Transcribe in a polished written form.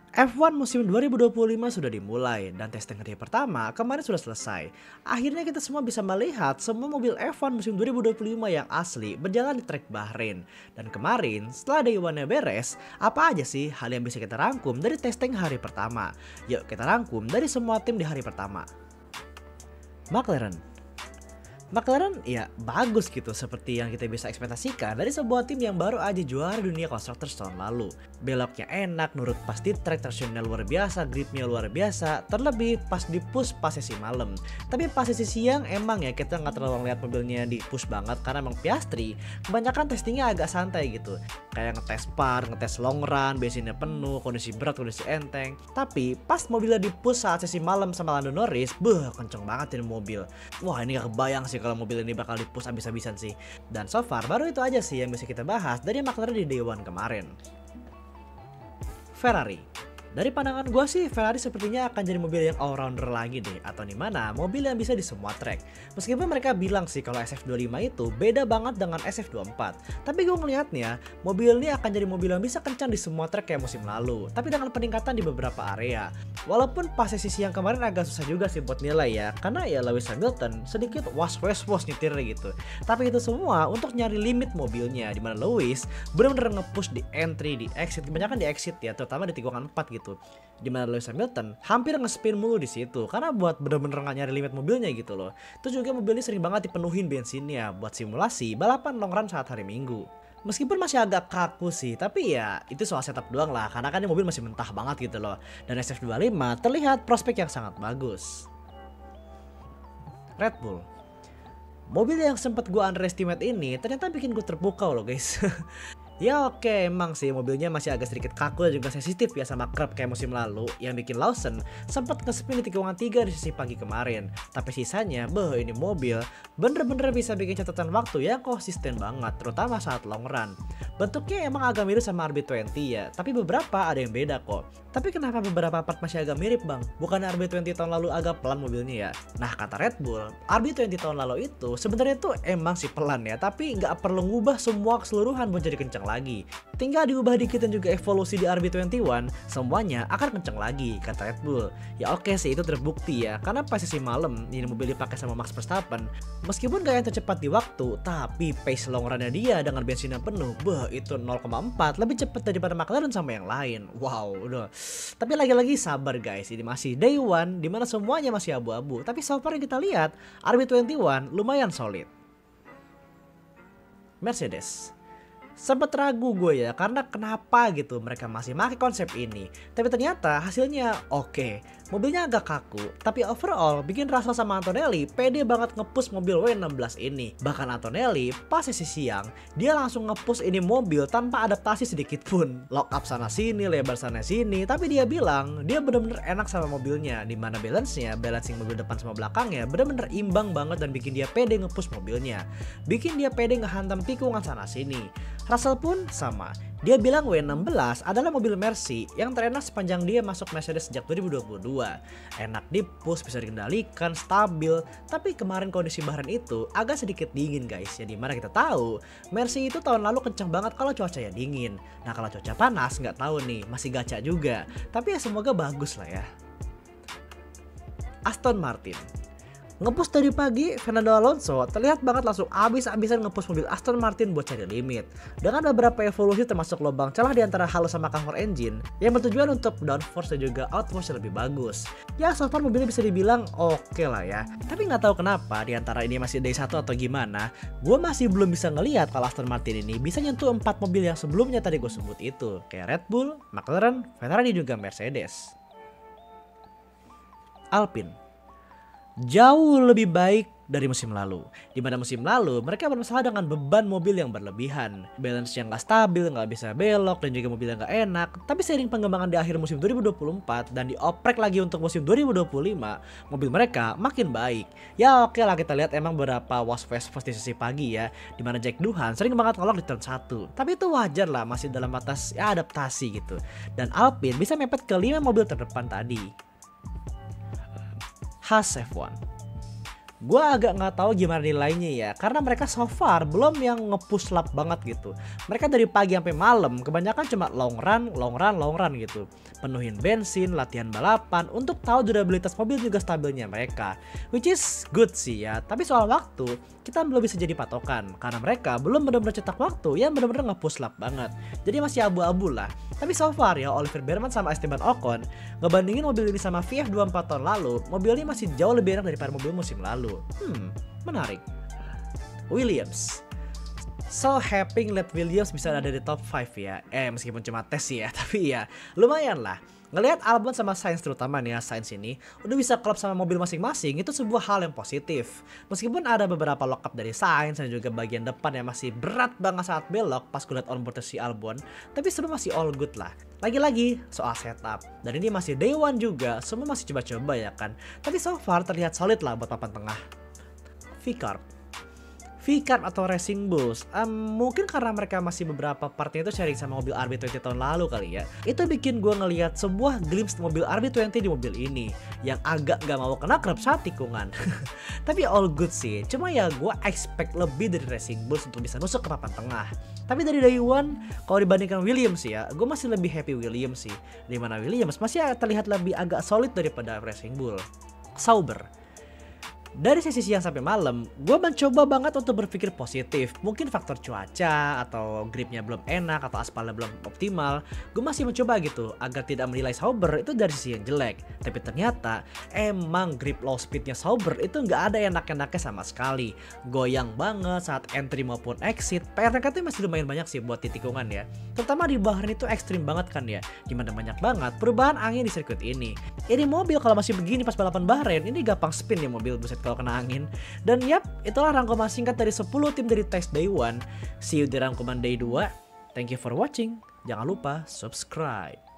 F1 musim 2025 sudah dimulai dan testing hari pertama kemarin sudah selesai. Akhirnya kita semua bisa melihat semua mobil F1 musim 2025 yang asli berjalan di trek Bahrain. Dan kemarin setelah day one-nya beres, apa aja sih hal yang bisa kita rangkum dari testing hari pertama? Yuk kita rangkum dari semua tim di hari pertama. McLaren ya bagus gitu seperti yang kita bisa ekspektasikan dari sebuah tim yang baru aja juara dunia Constructors tahun lalu. Beloknya enak, nurut pas di track, tractionnya luar biasa, gripnya luar biasa, terlebih pas di push pas sesi malam. Tapi pas sesi siang emang ya kita nggak terlalu ngeliat mobilnya di push banget karena emang Piastri kebanyakan testingnya agak santai gitu. Kayak ngetes par, ngetes long run, bensinnya penuh, kondisi berat, kondisi enteng. Tapi pas mobilnya di push saat sesi malam sama Lando Norris, kenceng banget ini mobil. Wah ini gak kebayang sih kalau mobil ini bakal di-push abis-abisan sih. Dan so far baru itu aja sih yang bisa kita bahas dari McLaren di day one kemarin. Ferrari. Dari pandangan gue sih Ferrari sepertinya akan jadi mobil yang all-rounder lagi deh, atau dimana mobil yang bisa di semua track. Meskipun mereka bilang sih kalau SF25 itu beda banget dengan SF24, tapi gue ngelihatnya mobil ini akan jadi mobil yang bisa kencang di semua track kayak musim lalu, tapi dengan peningkatan di beberapa area. Walaupun pas sesi siang kemarin agak susah juga sih buat nilai ya, karena ya Lewis Hamilton sedikit was nyetirnya gitu. Tapi itu semua untuk nyari limit mobilnya, dimana Lewis benar-benar nge-push di entry, di exit, kebanyakan di exit ya, terutama di tikungan 4 gitu. Dimana Lewis Hamilton hampir nge-spin mulu di situ karena buat bener-bener nggak nyari limit mobilnya gitu loh. Itu juga mobil ini sering banget dipenuhin bensinnya buat simulasi balapan long run saat hari Minggu. Meskipun masih agak kaku sih, tapi ya itu soal setup doang lah karena kan mobil masih mentah banget gitu loh. Dan SF25 terlihat prospek yang sangat bagus. Red Bull. Mobil yang sempat gue underestimate ini ternyata bikin gue terpukau loh guys. Ya oke, emang sih mobilnya masih agak sedikit kaku dan juga sensitif ya sama kerap kayak musim lalu yang bikin Lawson sempat nge-spin di tikungan 3 di sesi pagi kemarin. Tapi sisanya, ini mobil bener-bener bisa bikin catatan waktu yang konsisten banget, terutama saat long run. Bentuknya emang agak mirip sama RB20 ya, tapi beberapa ada yang beda kok. Tapi kenapa beberapa part masih agak mirip bang? Bukannya RB20 tahun lalu agak pelan mobilnya ya? Nah kata Red Bull, RB20 tahun lalu itu sebenarnya tuh emang sih pelan ya, tapi nggak perlu ngubah semua keseluruhan buat jadi kencang lagi. Tinggal diubah dikit dan juga evolusi di RB21, semuanya akan kencang lagi, kata Red Bull. Ya oke sih itu terbukti ya, karena pas sesi malam ini mobil dipakai sama Max Verstappen, meskipun gak yang tercepat di waktu, tapi pace long run-nya dia dengan bensin yang penuh, itu 0,4 lebih cepat daripada McLaren sama yang lain. Wow, udah. Tapi lagi-lagi sabar guys, ini masih day one dimana semuanya masih abu-abu. Tapi so far yang kita lihat, RB21 lumayan solid. Mercedes. Sempet ragu gue ya karena kenapa gitu mereka masih pakai konsep ini. Tapi ternyata hasilnya oke. Mobilnya agak kaku, tapi overall bikin Russell sama Antonelli pede banget nge-push mobil W16 ini. Bahkan Antonelli pas sesi siang, dia langsung nge-push ini mobil tanpa adaptasi sedikit pun. Lock up sana sini, lebar sana sini, tapi dia bilang dia bener-bener enak sama mobilnya. Dimana balancing mobil depan sama belakangnya bener-bener imbang banget dan bikin dia pede nge-push mobilnya. Bikin dia pede ngehantam tikungan sana sini. Russell pun sama. Dia bilang W16 adalah mobil Mercy yang terenak sepanjang dia masuk Mercedes sejak 2022. Enak di push, bisa dikendalikan, stabil. Tapi kemarin kondisi Bahrain itu agak sedikit dingin guys. Ya dimana kita tahu Mercy itu tahun lalu kencang banget kalau cuacanya dingin. Nah kalau cuaca panas nggak tahu nih, masih gacha juga. Tapi ya semoga bagus lah ya. Aston Martin. Ngepush dari pagi, Fernando Alonso terlihat banget langsung abis-abisan ngepush mobil Aston Martin buat cari limit. Dengan beberapa evolusi termasuk lubang celah di antara halo sama cover engine yang bertujuan untuk downforce dan juga outforce yang lebih bagus. Ya so far mobilnya bisa dibilang oke lah ya. Tapi nggak tahu kenapa di antara ini masih day 1 atau gimana, gue masih belum bisa ngelihat kalau Aston Martin ini bisa nyentuh 4 mobil yang sebelumnya tadi gue sebut itu. Kayak Red Bull, McLaren, Ferrari juga Mercedes. Alpine. Jauh lebih baik dari musim lalu. Dimana musim lalu mereka bermasalah dengan beban mobil yang berlebihan, balance yang gak stabil, gak bisa belok, dan juga mobil yang gak enak. Tapi seiring pengembangan di akhir musim 2024 dan dioprek lagi untuk musim 2025, mobil mereka makin baik. Ya oke lah kita lihat emang beberapa was-was di sesi pagi ya, dimana Jack Doohan sering banget ngolok di turn 1. Tapi itu wajar lah, masih dalam batas ya adaptasi gitu. Dan Alpine bisa mepet ke 5 mobil terdepan tadi. Haas F1. Gua agak nggak tahu gimana nilainya ya, karena mereka so far belum yang nge-push lap banget gitu. Mereka dari pagi sampai malam kebanyakan cuma long run, long run, long run gitu. Penuhin bensin, latihan balapan untuk tahu durabilitas mobil juga stabilnya mereka. Which is good sih ya, tapi soal waktu kita belum bisa jadi patokan karena mereka belum benar-benar cetak waktu yang benar-benar nge-push lap banget. Jadi masih abu-abu lah. Tapi so far ya Oliver Bearman sama Esteban Ocon ngebandingin mobil ini sama VF24 tahun lalu, mobil ini masih jauh lebih enak daripada mobil musim lalu. Menarik. Williams. So happy ngeliat Williams bisa ada di top 5 ya. Meskipun cuma tes sih ya, tapi ya lumayan lah. Ngelihat Albon sama Sainz terutama nih ya, Sainz ini udah bisa klop sama mobil masing-masing, itu sebuah hal yang positif. Meskipun ada beberapa lock up dari Sainz dan juga bagian depan yang masih berat banget saat belok pas gue liat onboard si Albon, tapi semua masih all good lah. Lagi-lagi soal setup, dan ini masih day one juga, semua masih coba-coba ya kan. Tapi so far terlihat solid lah buat papan tengah. V-Carb atau Racing Bulls, mungkin karena mereka masih beberapa partnya itu sharing sama mobil RB20 tahun lalu kali ya. Itu bikin gue ngelihat sebuah glimpse mobil RB20 di mobil ini yang agak gak mau kena kerap saat tikungan. Tapi all good sih, cuma ya gue expect lebih dari Racing Bulls untuk bisa nusuk ke papan tengah. Tapi dari day one, kalau dibandingkan Williams ya, gue masih lebih happy Williams sih. Dimana Williams masih terlihat lebih agak solid daripada Racing Bull. Sauber. Dari sesi siang sampai malam, gue mencoba banget untuk berpikir positif. Mungkin faktor cuaca, atau gripnya belum enak, atau aspalnya belum optimal. Gue masih mencoba gitu, agar tidak menilai Sauber itu dari sisi yang jelek. Tapi ternyata, emang grip low speednya Sauber itu nggak ada enak-enaknya sama sekali. Goyang banget saat entry maupun exit. PR-nya itu masih lumayan banyak sih buat di tikungan ya. Terutama di Bahrain itu ekstrim banget kan ya. Dimana banyak banget perubahan angin di sirkuit ini. Ini mobil kalau masih begini pas balapan Bahrain, ini gampang spin ya mobil, buset kalau kena angin. Dan yap, itulah rangkuman singkat dari 10 tim dari test day 1. See you di rangkuman day 2. Thank you for watching. Jangan lupa subscribe.